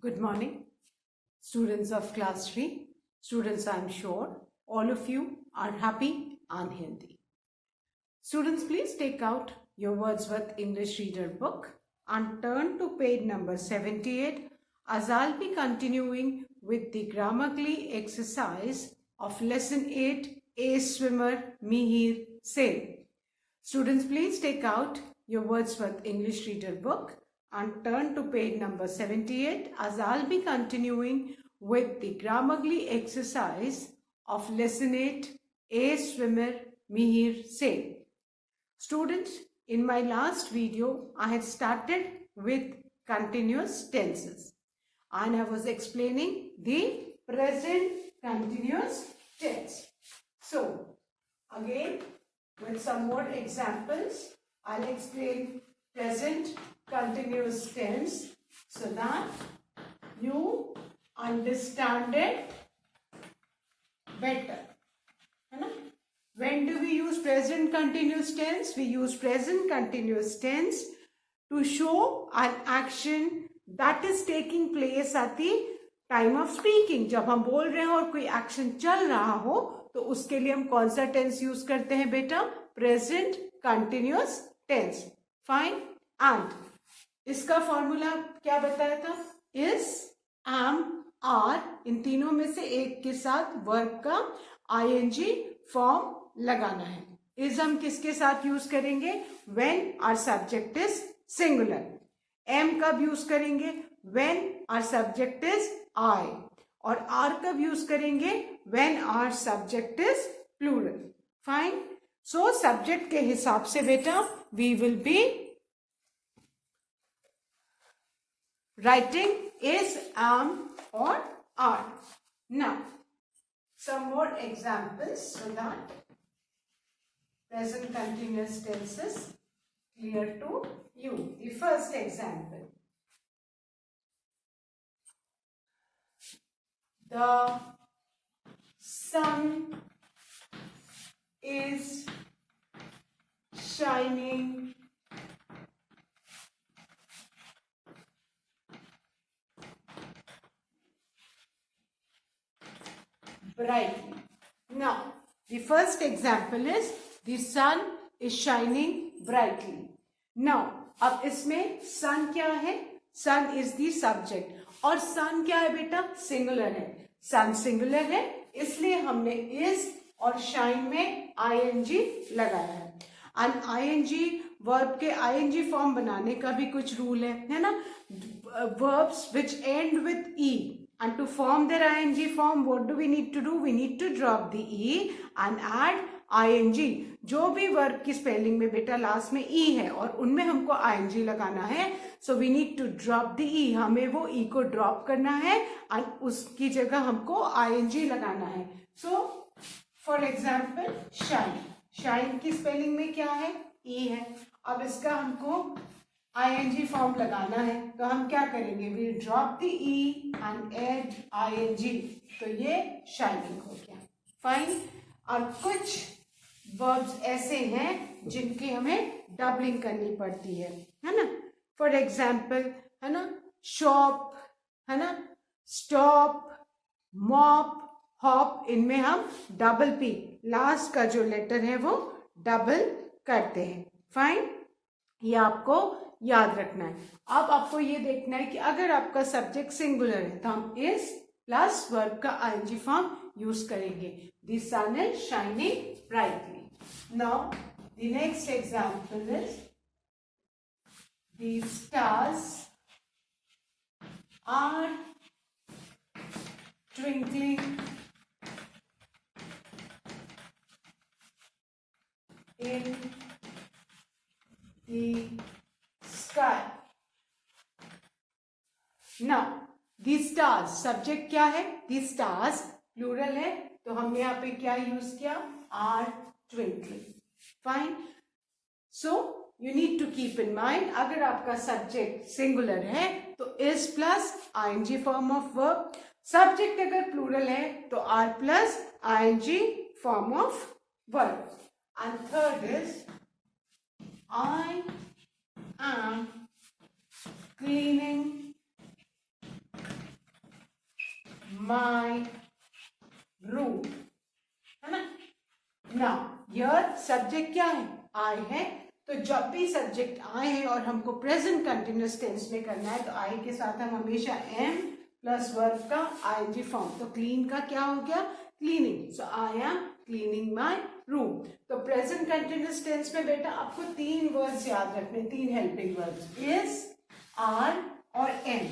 Good morning, students of class 3. Students, I am sure all of you are happy and healthy. Students, please take out your Wordsworth English Reader book and turn to page number 78 as I'll be continuing with the Grammarly exercise of lesson 8, A Swimmer Mihir Sail. Students, please take out your Wordsworth English Reader book and turn to page number 78 as I'll be continuing with the Grammarly exercise of lesson 8, A Swimmer Mihir Sail. Students, in my last video, I had started with continuous tenses and I was explaining the present continuous tense. So, again, with some more examples, I'll explain present continuous tense so that you understand it better. When do we use present continuous tense? We use present continuous tense to show an action that is taking place at the time of speaking. जब हम बोल रहे हो और कोई action चल रहा हो तो उसके लिए हम कौन सा टेंस यूज करते हैं बेटा? Present continuous tense. Fine. And इसका फॉर्मूला क्या बताया था? इज, एम, आर, इन तीनों में से एक के साथ वर्ब का आईएनजी फॉर्म लगाना है. इज हम किसके साथ यूज करेंगे? When our subject is singular. Am कब यूज करेंगे? When our subject is I. और आर कब यूज करेंगे? When our subject is plural. Fine. So subject के हिसाब से बेटा we will be writing is, am और are. Now some more examples so that present continuous tense is clear to you. The first example. The sun is shining brightly. Now, the first example is the sun is shining brightly. Now, अब इसमें sun क्या है? Sun is the subject और sun क्या है बेटा? Singular है. Sun singular है इसलिए हमने is और shine में ing लगाया है. and ing वर्ब के ing फॉर्म बनाने का भी कुछ रूल है ना? Verbs which end with e. And to form their ing form, what do we need to do? We need to drop the e and add ing. जो भी verb की स्पेलिंग में बेटा लास्ट में e है और उनमें हमको ing लगाना है. So we need to drop the e. हमें वो e को ड्रॉप करना है और उसकी जगह हमको ing लगाना है. So for example, shine. Shine की स्पेलिंग में क्या है? e है. अब इसका हमको ing फॉर्म लगाना है तो हम क्या करेंगे? We drop the E and add ing. तो ये शाइनिंग हो गया. फाइन. और कुछ वर्ब्स ऐसे हैं जिनकी हमें डबलिंग करनी पड़ती है ना? फॉर एग्जाम्पल है ना, शॉप है ना, स्टॉप, मॉप, हॉप, इनमें हम डबल पी लास्ट का जो लेटर है वो डबल करते हैं. फाइन. ये आपको याद रखना है. अब आपको ये देखना है कि अगर आपका सब्जेक्ट सिंगुलर है तो हम इज प्लस वर्ब का आईएनजी फॉर्म यूज करेंगे. The sun is shining brightly. Now the next example is the stars are twinkling in the sky. Now, the stars, subject क्या है? The stars plural है तो हमने यहाँ पे क्या यूज किया? are twinkling. Fine. So you need to keep in mind, अगर आपका subject singular है तो is plus ing form of verb. Subject अगर plural है तो are plus ing form of verb. And third is I am cleaning my room, है ना. Now here subject क्या है? आई है. तो जब भी सब्जेक्ट आई है और हमको प्रेजेंट कंटिन्यूअस टेंस में करना है तो आई के साथ हम हमेशा एम प्लस वर्ब का आईएनजी फॉर्म. तो क्लीन का क्या हो गया? Cleaning. So I M cleaning my room. तो प्रेजेंट कंटिन्यूअस टेंस में बेटा आपको 3 वर्ड्स याद रखने, 3 हेल्पिंग वर्ड्स, इज, आर और एम.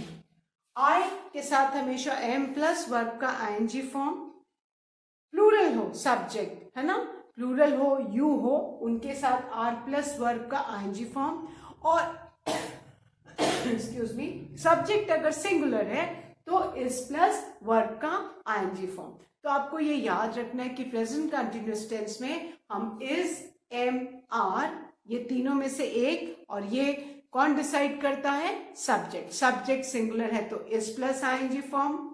आई के साथ हमेशा एम प्लस वर्ब का आईएनजी फॉर्म. प्लूरल हो सब्जेक्ट, है ना, प्लूरल हो, यू हो, उनके साथ आर प्लस वर्ब का आईएनजी फॉर्म. और एक्सक्यूज मी, सब्जेक्ट अगर सिंगुलर है तो इज प्लस वर्ब का आईएनजी फॉर्म. तो आपको ये याद रखना है कि प्रेजेंट कंटिन्यूअस टेंस में हम इज, एम, आर, ये तीनों में से एक, और ये कौन डिसाइड करता है? सब्जेक्ट. सब्जेक्ट सिंगुलर है तो is plus ING form,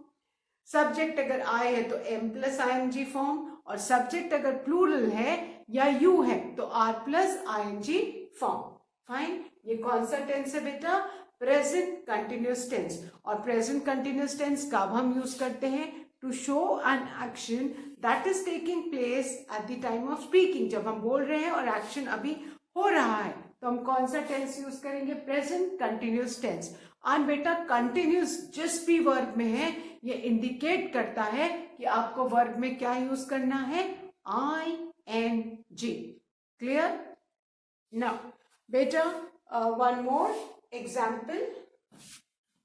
subject अगर आई है तो एम प्लस आईएनजी फॉर्म, और सब्जेक्ट अगर प्लूरल है या यू है तो are plus ING form. Fine. ये कौन सा टेंस है बेटा? Present continuous tense. और प्रेजेंट कंटिन्यूअस टेंस कब हम यूज करते हैं? To show an action that is taking place at the time of speaking. जब हम बोल रहे हैं और एक्शन अभी हो रहा है तो हम कौन सा टेंस यूज करेंगे? Present continuous tense. और बेटा कंटिन्यूअस जिस भी वर्ब में है ये इंडिकेट करता है कि आपको वर्ब में क्या यूज करना है? I N G. Clear? Now बेटा वन मोर एग्जाम्पल.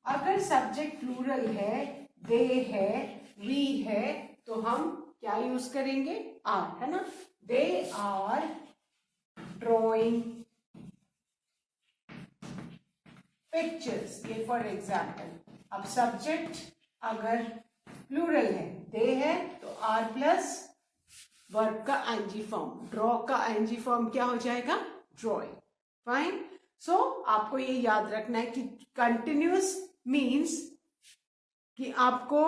अगर सब्जेक्ट प्लूरल है, दे है, वी है, तो हम क्या यूज करेंगे? आर, है ना. दे आर ड्रॉइंग पिक्चर्स, ये फॉर एग्जाम्पल. अब सब्जेक्ट अगर प्लूरल है, दे है, तो आर प्लस वर्ब का आईएनजी फॉर्म. ड्रॉ का आईएनजी फॉर्म क्या हो जाएगा? ड्रॉइंग. फाइन. सो आपको ये याद रखना है कि कंटिन्यूअस मीन्स कि आपको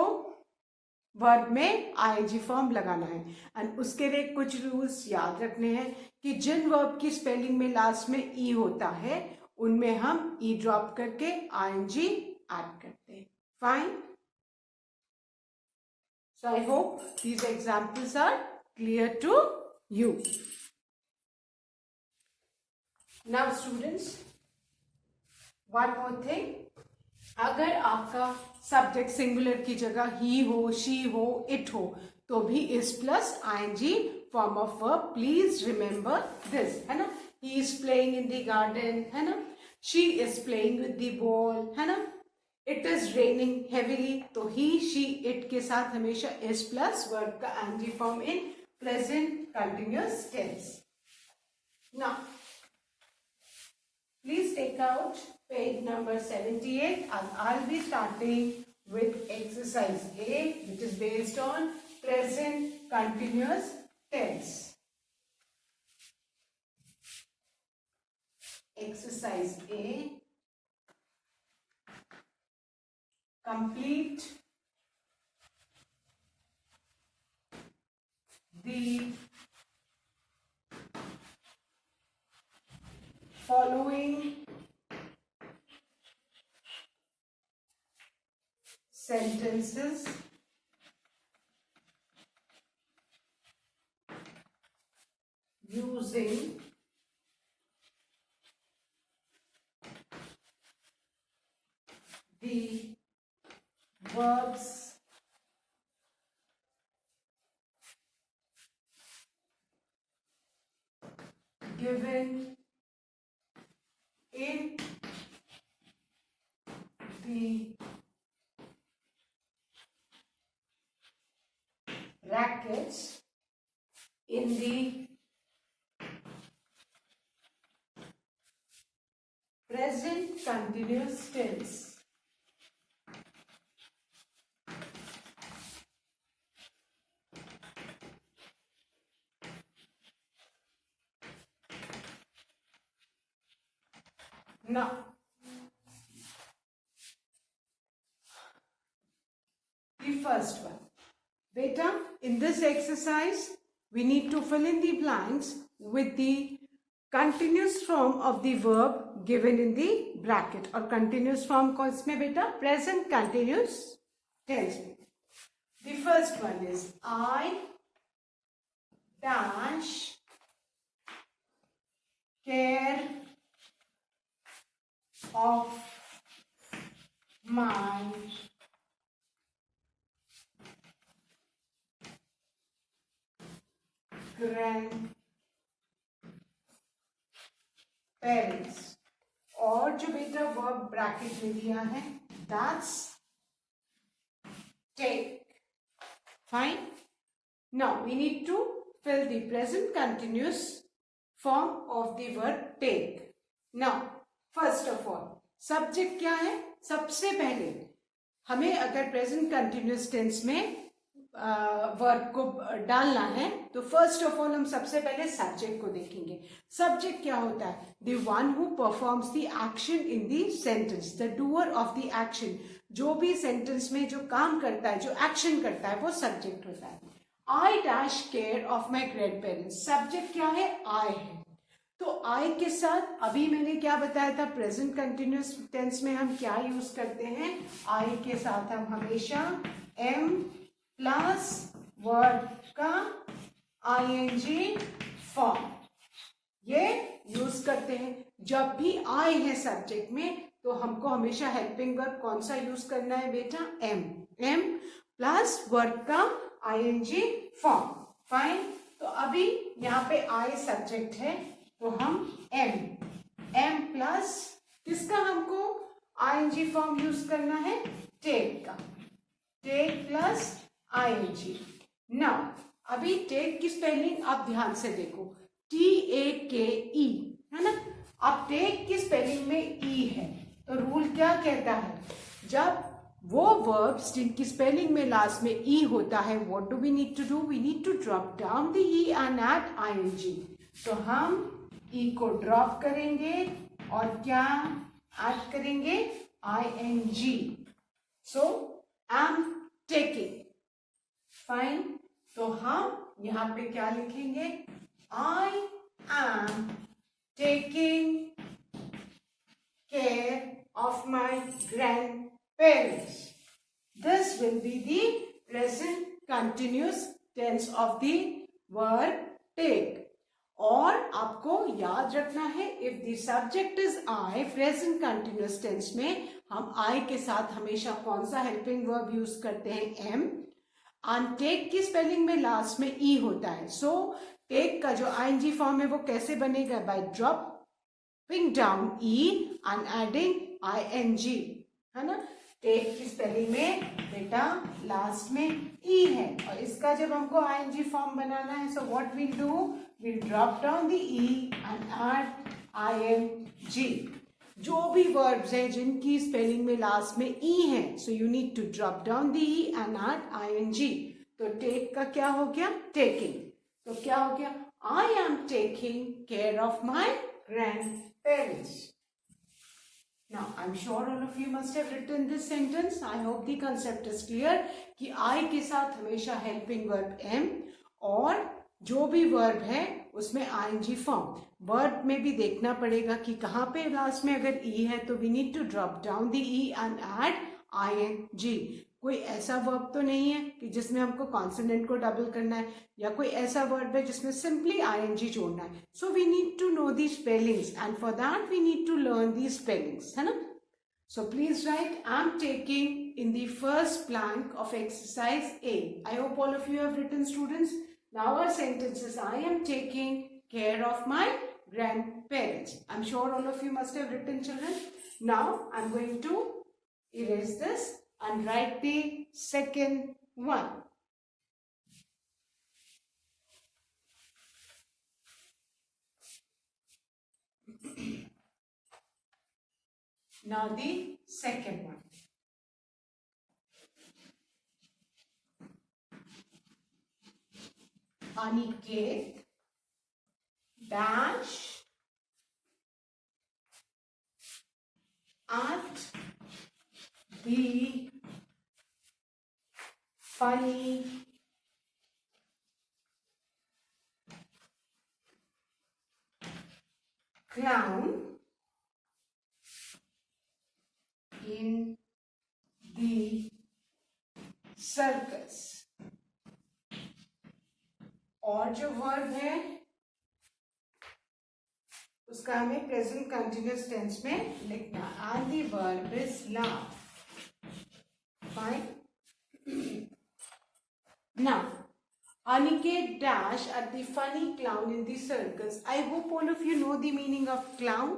वर्ब में आईएनजी फॉर्म लगाना है. एंड उसके लिए कुछ रूल्स याद रखने हैं कि जिन वर्ब की स्पेलिंग में लास्ट में ई होता है उनमें हम ई ड्रॉप करके आईएनजी ऐड करते हैं. Fine. So I hope these examples are clear to you. Now students, one more thing. अगर आपका सब्जेक्ट सिंगुलर की जगह ही हो, शी हो, इट हो, तो भी is plus ING form of verb. Please remember this, है ना. He is playing in the garden, है ना. She is playing with the ball, है ना. इट इज रेनिंग हेवीली, तो ही, शी, इट के साथ हमेशा इज प्लस वर्ब का ING form in present continuous tense. Now please take out page number 78 and I'll be starting with exercise A, which is based on present continuous tense. Exercise A. Complete the following sentences using the verbs given in the brackets in the present continuous tense. Now, the first one. Beta, in this exercise, we need to fill in the blanks with the continuous form of the verb given in the bracket. और continuous form कौन इसमें बेटा? Present continuous tense. The first one is I dash care of my grandparents. और जो बेटा verb bracket में दिया है that's take. Fine. Now we need to fill the present continuous form of the verb take. Now first of all subject क्या है? सबसे पहले हमें अगर प्रेजेंट कंटिन्यूस टेंस में वर्ब को डालना है तो फर्स्ट ऑफ ऑल हम सबसे पहले सब्जेक्ट को देखेंगे. सब्जेक्ट क्या होता है? The one who performs the action in the sentence, the doer of the action. जो भी सेंटेंस में जो काम करता है, जो एक्शन करता है, वो सब्जेक्ट होता है. I dash care of my grand parents. Subject क्या है? आई है. तो आई के साथ अभी मैंने क्या बताया था? प्रेजेंट कंटिन्यूस टेंस में हम क्या यूज करते हैं? आई के साथ हम हमेशा एम प्लस वर्ब का आईएनजी फॉर्म ये यूज करते हैं. जब भी आई है सब्जेक्ट में तो हमको हमेशा हेल्पिंग वर्ब कौन सा यूज करना है बेटा? एम. एम प्लस वर्ब का आईएनजी फॉर्म. फाइन. तो अभी यहाँ पे आई सब्जेक्ट है तो हम एम प्लस किसका हमको आईएनजी फॉर्म यूज करना है? टेक का. Take plus ING. नाउ अभी टेक की स्पेलिंग आप ध्यान से देखो. TAKE है ना. अब टेक की स्पेलिंग में ई है तो रूल क्या कहता है? जब वो वर्ब्स जिनकी स्पेलिंग में लास्ट में ई होता है, what do we need to do? We need to drop down the E and add ING. तो हम ई को ड्रॉप करेंगे और क्या ऐड करेंगे? ING. So I am taking. Fine. तो हम यहाँ पे क्या लिखेंगे? I am taking care of my grandparents. This will be the present continuous tense of the verb take. और आपको याद रखना है if the subject is I, present continuous tense में हम I के साथ हमेशा कौन सा helping verb यूज करते हैं? M. and take की स्पेलिंग में लास्ट में E होता है. So take का जो ING फॉर्म है वो कैसे बनेगा? by dropping down E and adding ing, है ना. टेक की स्पेलिंग में बेटा लास्ट में ई है और इसका जब हमको ing फॉर्म बनाना है, so what will do? Will drop down the E and add ing. जो भी वर्ब्स हैं जिनकी स्पेलिंग में लास्ट में ई है, so you need to drop down the E and add ing. तो टेक का क्या हो गया? टेकिंग. तो क्या हो गया? I am taking care of my grandparents. Now, I'm sure all of you must have written this sentence. I hope the concept is clear कि I के साथ हमेशा helping verb am और जो भी verb है उसमें ing form. Verb में भी देखना पड़ेगा कि कहाँ पे लास्ट में अगर e है तो we need to drop down the e and add ing. कोई ऐसा वर्ब तो नहीं है कि जिसमें हमको कॉन्सोनेंट को डबल करना है या कोई ऐसा वर्ब है जिसमें सिंपली आईएनजी जोड़ना है. So we need to know the spellings and for that we need to learn the spellings, है ना. So please write I am taking in the first blank of exercise A. I hope all of you have written students. Now our sentence is I am taking care of my grandparents. I'm sure all of you must have written, children. Now I'm going to erase this and write the second one. Now the second one. Aniket dash at the funny clown in the circus. और जो verb है उसका हमें present continuous tense में लिखना। And the verb is laugh. Fine. Now Aniket dash at the funny clown in the circus. I hope all of you know the meaning of clown.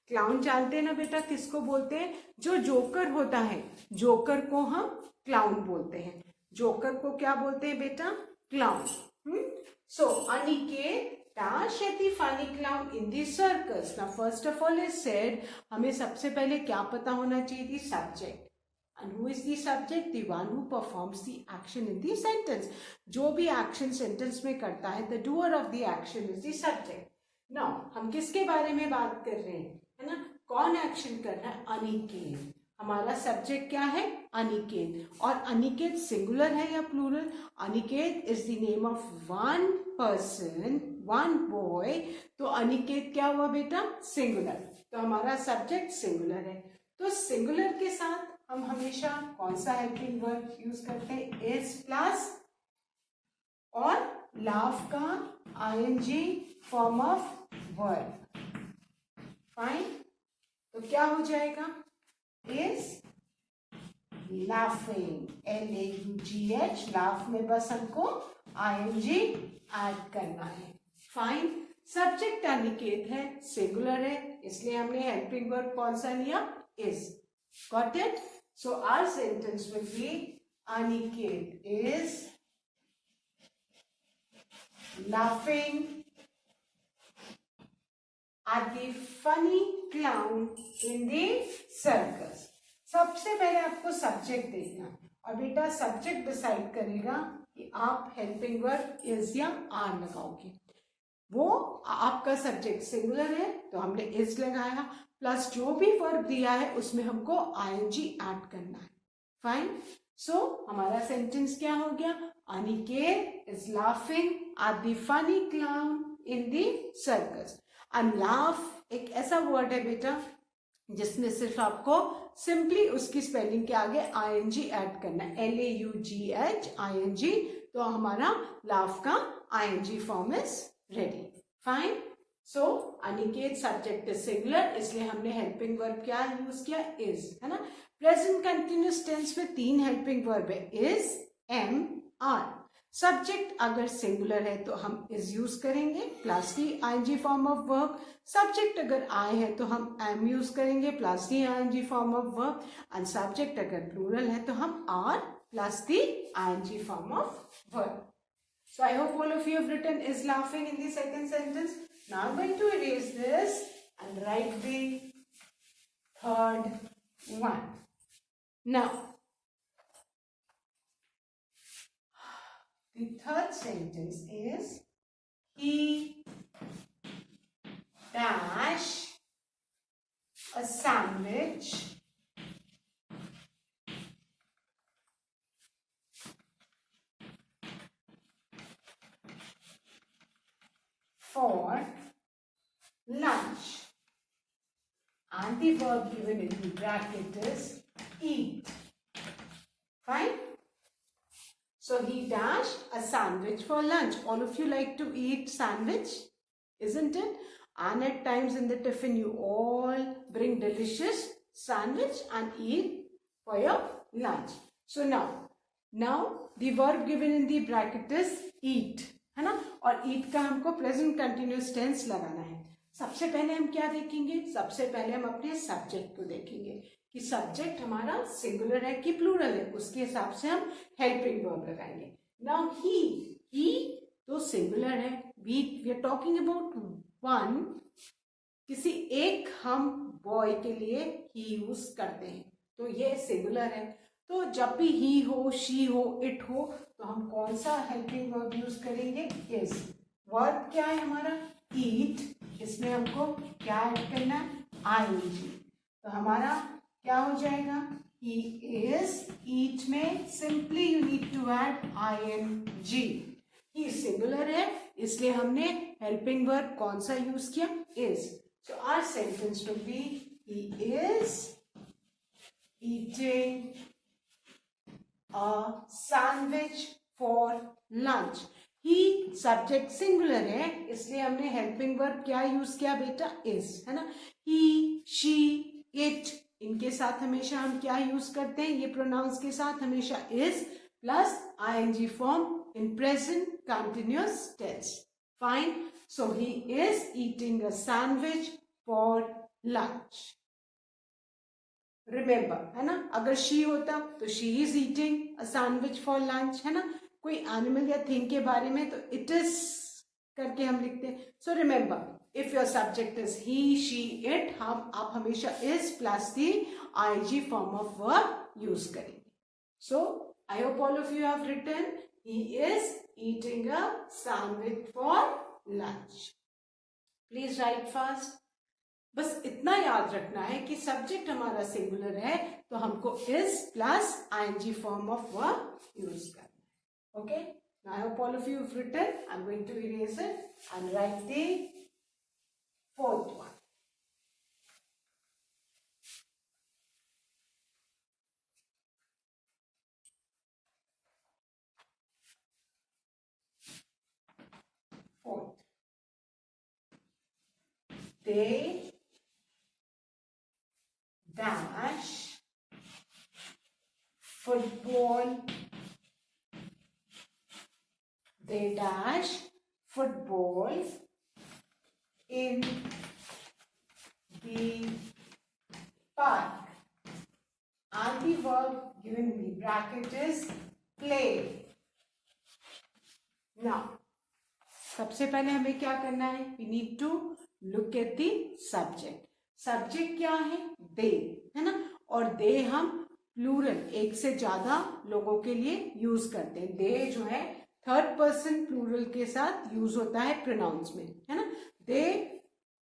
Clown जानते हैं ना बेटा किसको बोलते हैं? जो जोकर होता है, जोकर को हम क्लाउन बोलते हैं। जोकर को क्या बोलते हैं बेटा? Clown. So Aniket dash at the funny clown in the circus. Now first of all is said, हमें सबसे पहले क्या पता होना चाहिए थी? Subject. And who is the subject? The one who performs the action in the sentence. जो भी action sentence में करता है, the doer of the action is the subject. Now हम किसके बारे में बात कर रहे हैं, है ना? कौन action कर रहा है? अनिकेत। हमारा subject क्या है? अनिकेत। और अनिकेत singular है या plural? Aniket is the name of one person, one boy. तो अनिकेत क्या हुआ बेटा? singular। तो हमारा subject singular है। तो singular के साथ हम हमेशा कौन सा हेल्पिंग वर्ब यूज करते हैं? इज प्लस और लाफ का ING form of verb. Fine. तो क्या हो जाएगा? Is laughing, LAUGH। लाफ में बस हमको आईएनजी ऐड करना है। फाइन। सब्जेक्ट अनिकेत है, सिंगुलर है, इसलिए हमने हेल्पिंग वर्ब कौन सा लिया? Is. Got it? So our sentence will be Aniket is laughing at the funny clown in the circus. सबसे पहले आपको सब्जेक्ट देखना और बेटा सब्जेक्ट डिसाइड करेगा कि आप हेल्पिंग वर्ब इज या आर लगाओगे। वो आपका सब्जेक्ट सिंगुलर है तो हमने इज लगाया, प्लस जो भी वर्ब दिया है उसमें हमको आईएनजी ऐड करना है। फाइन। सो हमारा सेंटेंस क्या हो गया? Aniket is laughing at the funny clown in the circus. And laugh एक ऐसा वर्ड है बेटा जिसमें सिर्फ आपको सिंपली उसकी स्पेलिंग के आगे आईएनजी ऐड करना है, LAUGH ING। तो हमारा लाफ का ING form is ready. Fine. So Aniket subject is singular, इसलिए हमने हेल्पिंग वर्ब क्या यूज किया? इज, है ना? प्रेजेंट कंटिन्यूअस टेंस में 3 हेल्पिंग वर्ब है, इज, एम, आर। सब्जेक्ट अगर सिंगुलर है तो हम इज यूज करेंगे plus the ING form of verb. Subject अगर आई है तो हम एम यूज करेंगे plus the ING form of verb. And subject अगर प्लूरल है तो हम are plus the ING form of verb. So I hope all of you have written is laughing in the second sentence. Now I'm going to erase this and write the third one. Now, the third sentence is he dash a sandwich for lunch, and the verb given in the bracket is eat. Fine. So he dashed a sandwich for lunch. All of you like to eat sandwich, isn't it? And at times in the tiffin you all bring delicious sandwich and eat for your lunch. So now the verb given in the bracket is eat, है ना? और ईट का हमको present continuous tense लगाना है। सबसे पहले हम क्या देखेंगे? सबसे पहले हम अपने सब्जेक्ट को देखेंगे कि सब्जेक्ट हमारा सिंगुलर है कि प्लूरल है, उसके हिसाब से हम हेल्पिंग वर्ब लगाएंगे। नाउ ही तो सिंगुलर है, we are talking about one, किसी एक हम बॉय के लिए ही यूज करते हैं, तो ये सिंगुलर है। तो जब भी ही हो, शी हो, इट हो, तो हम कौन सा हेल्पिंग वर्ब यूज करेंगे? इज। वर्ब क्या है हमारा? ईट। इसमें हमको क्या ऐड करना है? आईएनजी। तो हमारा क्या हो जाएगा? ही इज। ईट में simply you need to add ING. He singular है इसलिए हमने हेल्पिंग वर्ब कौन सा यूज किया? Is. So our sentence will be he is eating a sandwich for lunch. He subject singular है, इसलिए हमने हेल्पिंग वर्ब क्या यूज किया बेटा, इज, है ना. ही, शी, इट, इनके साथ हमेशा हम क्या यूज करते हैं, ये प्रोनाउंस के साथ हमेशा is plus ing form in present continuous tense. Fine. So he is eating a sandwich for lunch. Remember, है ना, अगर she होता तो she is eating a sandwich for lunch, है ना. कोई एनिमल या थिंग के बारे में तो it is करके हम लिखते हैं. So remember, if your subject is he, she, it, आप हमेशा is plus the ing form of verb use करेंगे. So I hope all of you have written he is eating a sandwich for lunch. Please write fast. बस इतना याद रखना है कि subject हमारा सिंगुलर है तो हमको is plus ing form of verb use करना है. Okay, now I hope all of you have written. I am going to erase it and write the fourth one. They dash football. They dash football in the park. And the verb given in the bracket is play. Now, सबसे पहले हमें क्या करना है, we need to look at the subject. Subject क्या है, they, है ना. और दे हम प्लूरल, एक से ज्यादा लोगों के लिए यूज करते हैं. दे जो है थर्ड पर्सन प्लूरल के साथ यूज होता है प्रोनाउंस में, है ना. दे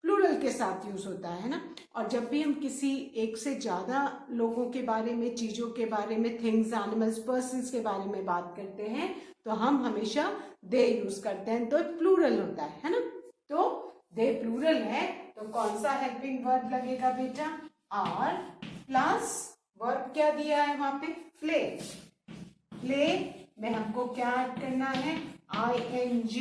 प्लूरल के साथ यूज होता है ना. और जब भी हम किसी एक से ज्यादा लोगों के बारे में, चीजों के बारे में, थिंग्स, एनिमल्स, पर्सन्स के बारे में बात करते हैं तो हम हमेशा दे यूज करते हैं, तो प्लूरल होता है ना. तो दे प्लूरल है तो कौन सा हेल्पिंग वर्ब लगेगा बेटा, आर प्लस वर्ब क्या दिया है वहां पे, प्ले. प्ले में हमको क्या ऐड करना है, ing,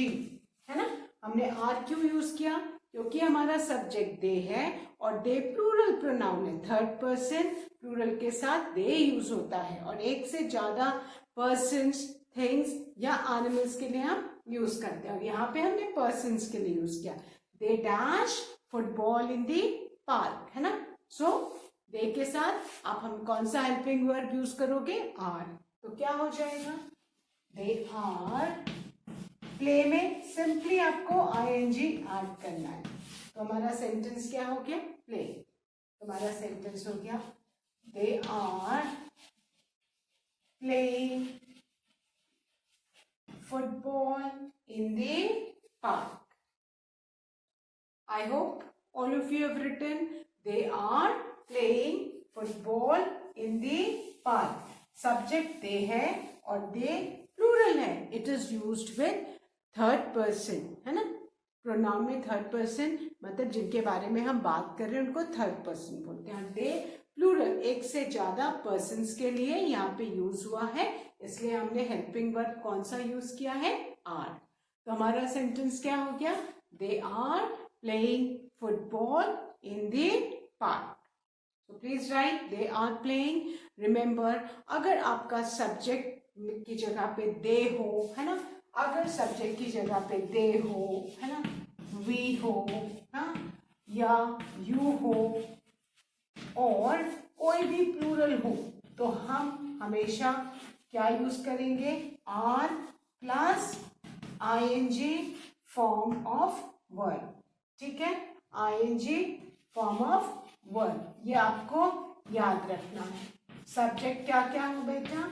है ना. हमने आर क्यों यूज किया, क्योंकि हमारा सब्जेक्ट दे है और दे प्लूरल प्रोनाउन है. थर्ड पर्सन प्लूरल के साथ दे यूज होता है और एक से ज्यादा पर्सन्स, थिंग्स या एनिमल्स के लिए हम यूज करते हैं. और यहाँ पे हमने पर्सन्स के लिए यूज किया. They dash football in the park, है ना. सो दे के साथ आप हम कौन सा हेल्पिंग वर्ब यूज करोगे, आर. तो क्या हो जाएगा, दे आर. प्ले में सिंपली आपको ing ऐड करना है. तो हमारा सेंटेंस क्या हो गया, प्ले. हमारा सेंटेंस हो गया they are playing football in the park. I hope all of you have written they are playing football in the park. Subject they है और they plural है. It is used with third person, है ना. Pronoun में third person मतलब जिनके बारे में हम बात कर रहे हैं उनको थर्ड पर्सन बोलते हैं. दे प्लूरल, एक से ज्यादा पर्सन्स के लिए यहाँ पे यूज हुआ है, इसलिए हमने हेल्पिंग वर्ब कौन सा यूज किया है, आर. तो हमारा सेंटेंस क्या हो गया, they are playing football in the park. So please write they are playing. Remember, अगर आपका सब्जेक्ट की जगह पे दे हो, है ना, अगर सब्जेक्ट की जगह पे दे हो, है ना, वी हो, हाँ, या यू हो और कोई भी प्लूरल हो तो हम हमेशा क्या यूज करेंगे, are plus ing form of verb. ठीक है, ing फॉर्म ऑफ वर्ब, ये आपको याद रखना है. सब्जेक्ट क्या क्या हो बेटा,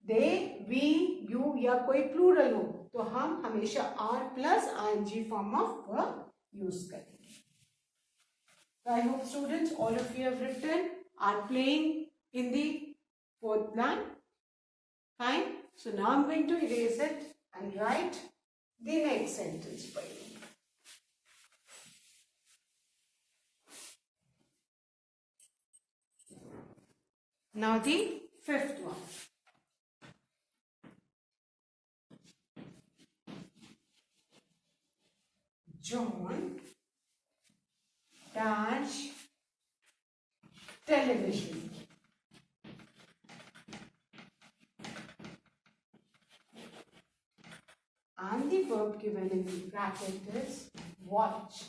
दे, वी, यू या कोई प्लूरल हो तो हम हमेशा are plus ing form of verb use करेंगे. So I hope students, all of you have written are playing in the fourth line. Fine. So now I'm going to erase it and write the next sentence for you. Now the fifth one. John dash television. And the verb given in the bracket is watch.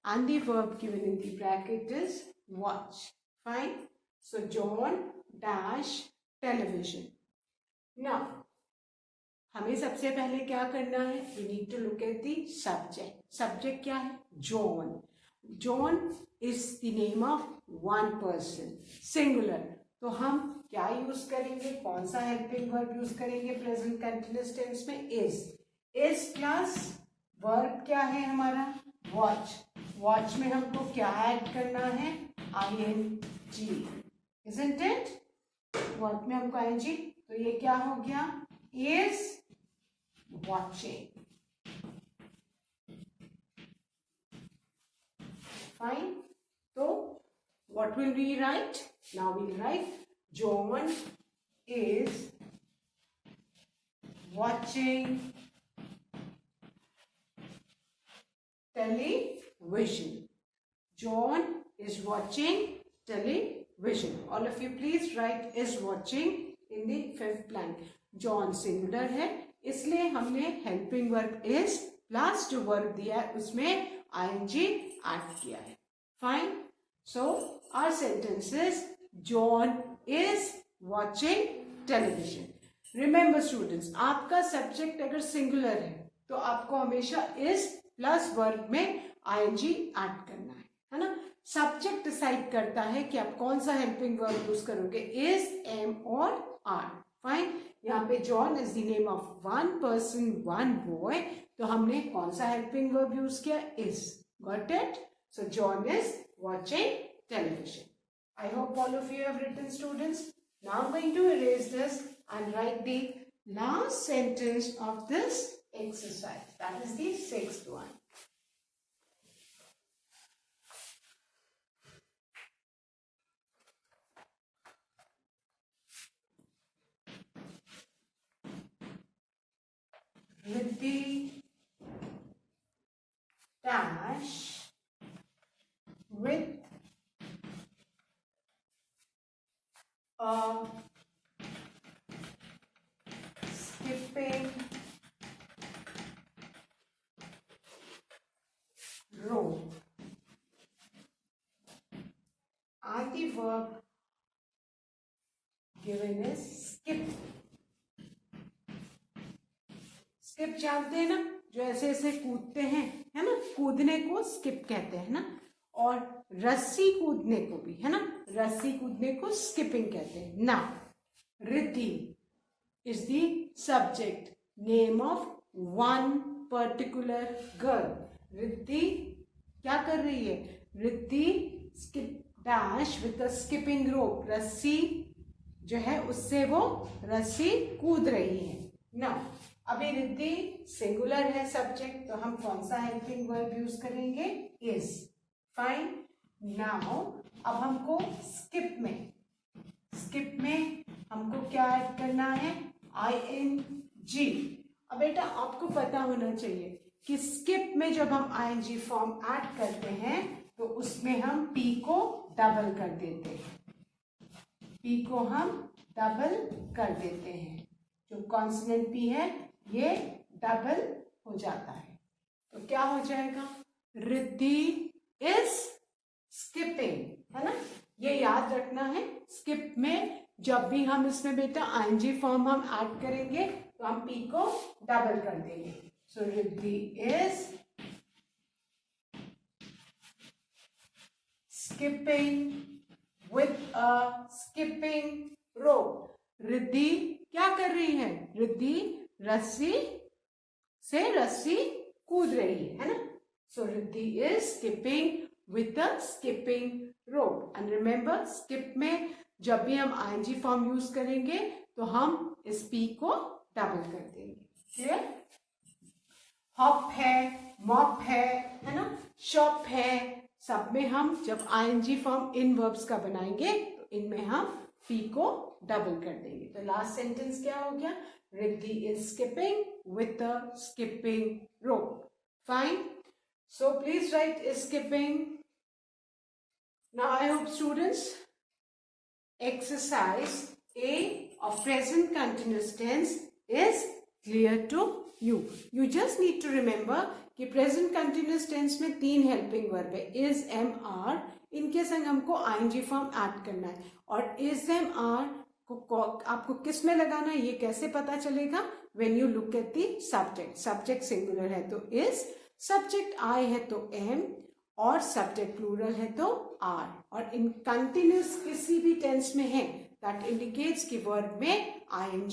And the verb given in the bracket is watch. Fine. So John dash television. Now, हमें सबसे पहले क्या करना है? We need to look at the subject. Subject क्या है? John. John is the name of one person, singular. तो हम क्या यूज करेंगे? कौन सा हेल्पिंग वर्ब यूज करेंगे प्रेजेंट कंटिन्यूअस टेंस में? इज प्लस वर्ब क्या है हमारा? वॉच. वॉच में हमको क्या ऐड करना है? ing. Isn't it? वॉच में हमको ing, तो ये क्या हो गया? is watching. Fine. So what will we write? Now we'll write John is watching television. John is watching television. All of you please write is watching in the fifth blank. John singular है, इसलिए हमने helping verb is plus जो verb दिया है उसमें ing add किया है. Fine. So our sentence is John is watching television. Remember students, आपका सब्जेक्ट अगर सिंगुलर है तो आपको हमेशा इज प्लस वर्ब में ing ऐड करना है ना. सब्जेक्ट डिसाइड करता है कि आप कौन सा हेल्पिंग वर्ब यूज करोगे, इज, एम और आर. फाइन. यहाँ पे John is the name of one person, one boy, तो हमने कौन सा हेल्पिंग वर्ब यूज किया? Is. Got it? So John is watching television. I hope all of you have written, students. Now I'm going to erase this and write the last sentence of this exercise. That is the sixth one. Riddhi dash with a skipping rope. And the verb given is skip. Skip जानते हैं ना, जो ऐसे ऐसे कूदते हैं, है ना, कूदने को स्किप कहते हैं ना. और रस्सी कूदने को भी, है ना, रस्सी कूदने को स्किपिंग कहते हैं. Now Riddhi is the subject, name of one particular girl. Riddhi क्या कर रही है? Riddhi skip dash with a skipping रोप. रस्सी जो है उससे वो रस्सी कूद रही है. नाउ अभी रिद्धि सिंगुलर है सब्जेक्ट, तो हम कौन सा हेल्पिंग वर्ब यूज करेंगे? इज. फाइन. नाउ अब हमको स्किप में हमको क्या ऐड करना है? ing. अब बेटा आपको पता होना चाहिए कि स्किप में जब हम ing फॉर्म ऐड करते हैं तो उसमें हम p को डबल कर देते हैं. p को हम डबल कर देते हैं. जो कॉन्सोनेंट p है ये डबल हो जाता है. तो क्या हो जाएगा? रिद्धि इज स्किपिंग, है ना. ये याद रखना है. स्किप में जब भी हम इसमें बेटा ing फॉर्म हम ऐड करेंगे तो हम p को डबल कर देंगे. So Riddhi is skipping with a skipping rope. Riddhi क्या कर रही है? रिद्धि रस्सी से रस्सी कूद रही है ना. So Riddhi is skipping with a skipping rope. And remember, skip में जब भी हम ing फॉर्म यूज करेंगे तो हम इस p को डबल कर देंगे. क्लियर? हॉप है, मॉप है ना, शॉप है, सब में हम जब ing फॉर्म इन वर्ब्स का बनाएंगे तो इनमें हम p को डबल कर देंगे. तो लास्ट सेंटेंस क्या हो गया? Riddhi is skipping with the skipping rope. Fine. So please write is skipping. Now I hope students, exercise A of present continuous tense is clear to you. You just need to remember कि present continuous tense में 3 helping verb है, is, am, are. इनके संग हमको ing form add करना है और is, am, are को आपको किस में लगाना है ये कैसे पता चलेगा? When you look at the subject. Subject singular है तो is, subject I है तो am और subject plural है तो are. और in continuous किसी भी tense में है that indicates कि verb में ing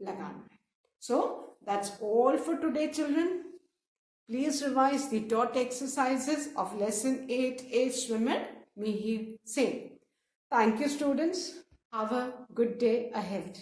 लगाना है. So that's all for today, children. Please revise the taught exercises of lesson 8A swimmer Mihir Singh. Thank you, students. Have a good day ahead.